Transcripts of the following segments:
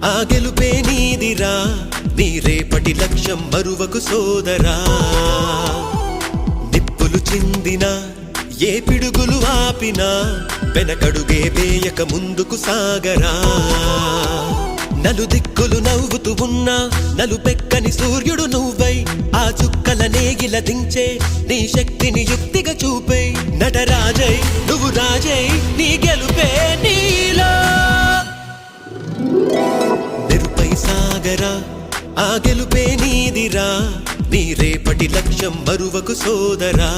ఆ గెలుపే నీదిరా నీ రేపటి లక్ష్యం మరువకు సోదరా నిప్పులు చిందినా ఏ పిడుగులు ఆపినా వెనకడుగే వేయక ముందుకు సాగరా నలుదిక్కులు నవ్వుతూ ఉన్నా నలుపెక్కని సూర్యుడు నువ్వై ఆ చుక్కల నేగిల దించే నీ శక్తిని యుక్తిగా చూపే నటరాజై నువ్వు రాజై నీ గెలుపే నీలో నిరుపై సాగరా ఆ గెలుపే నీదిరా నీ రేపటి లక్ష్యం మరువకు సోదరా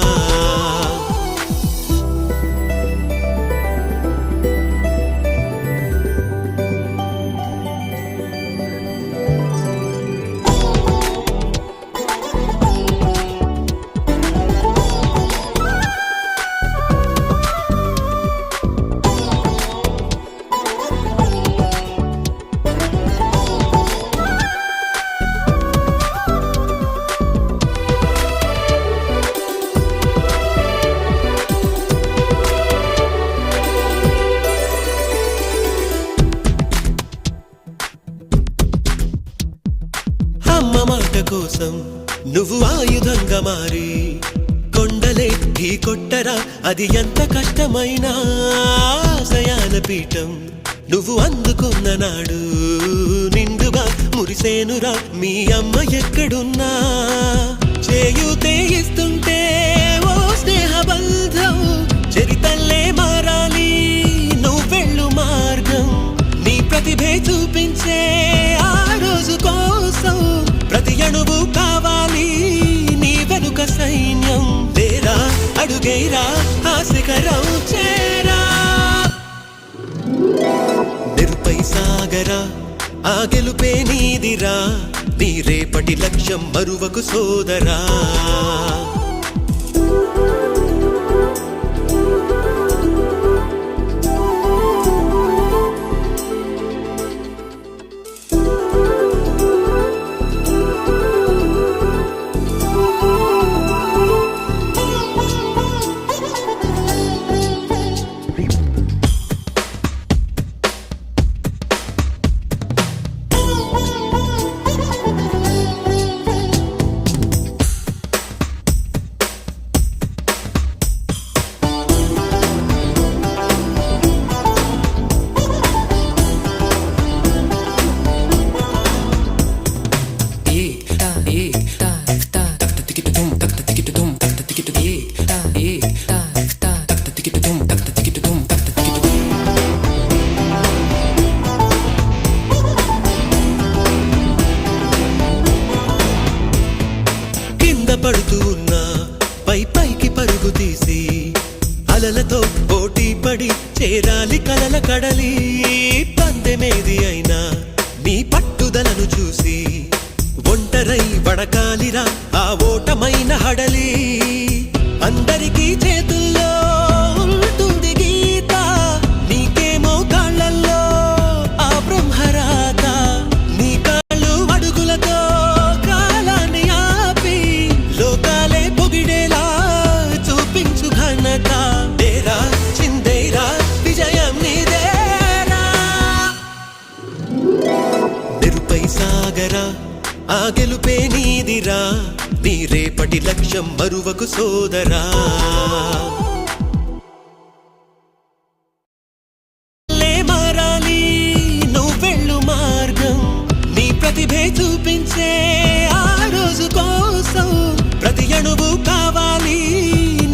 అమ్మ మాట కోసం నువ్వు ఆయుధంగా మారి కొండలే ఢీ కొట్టరా అది ఎంత కష్టమైనా ఆశయాల పీఠం నువ్వు అందుకున్న నాడు నిండుగా మురిసేనురా మీ అమ్మ ఎక్కడున్నా చేయూతే ఇస్తుంటే ఓ స్నేహ బంధం చరితల్లే మారాలి నువ్వెళ్ళు మార్గం నీ ప్రతిభే చూపించే ఆ రోజు కోసం ప్రతి అణువు కావాలి నీ వెనుక సైన్యం తేరా అడుగైరా ఆ శిఖరం చేరా నిరుపై సాగరా ఆ గెలుపే నీదిరా నీ రేపటి లక్ష్యం మరువకు సోదరా పడుతూ ఉన్నా పై పైకి పరుగు తీసి అలలతో పోటీ పడి చేరాలి కలల కడలి పందెమేది అయినా నీ పట్టుదలను చూసి ఒంటరై వడకాలిరా ఆ ఓటమైన హడలి అందరికీ చేతుల్లో ఉంటుంది గీత నీకేమో కాళ్ళల్లో ఆ బ్రహ్మరాత నీ కాళ్ళు అడుగులతో కాలాన్ని ఆపి లోకాలే పొగిడేలా చూపించు ఘనత దేరా చిందేరా విజయం నీదేరా నిరుపై సాగరా ఆ గెలుపే నీదిరా నీ రేపటి లక్ష్యం మరువకు సోదరా మారాలి నువ్వెళ్ళు మార్గం నీ ప్రతిభే చూపించే ఆ రోజు కోసం ప్రతి అణువు కావాలి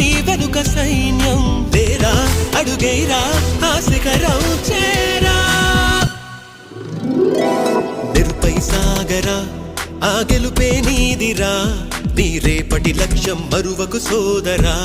నీ వెనుక సైన్యం తేరా అడుగైరా ఆ శిఖరం చేరా నిరుపై సాగరా ఆ గెలుపే నీదిరా నీ రేపటి లక్ష్యం మరువకు సోదరా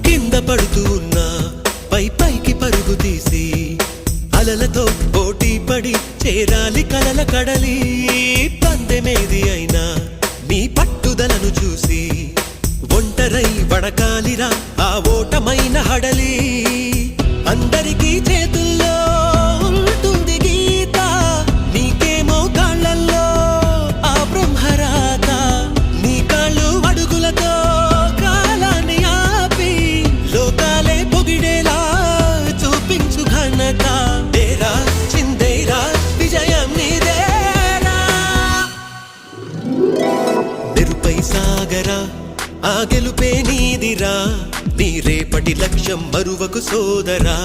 కింద పడుతూ ఉన్నా పైకి పరుగు తీసి అలలతో పోటీ పడి చేరాలి కలల కడలి పందెమేది అయినా నీ పట్టుదలను చూసి ఒంటరై వడకాలిరా ఆ ఓటమైన హడలి అందరికీ చేతుల్లో ఉంటుంది గీత నీకేమో కాళ్ళల్లో ఆ బ్రహ్మరాత నీ కాళ్ళు అడుగులతో కాలాన్ని ఆపి లోకాలే పొగిడేలా చూపించు ఘనత తేరా చిందేరా విజయం నీదేరా తెరుపై సాగరా ఆ గెలుపే నీదిరా నీ రేపటి లక్ష్యం మరువకు సోదరా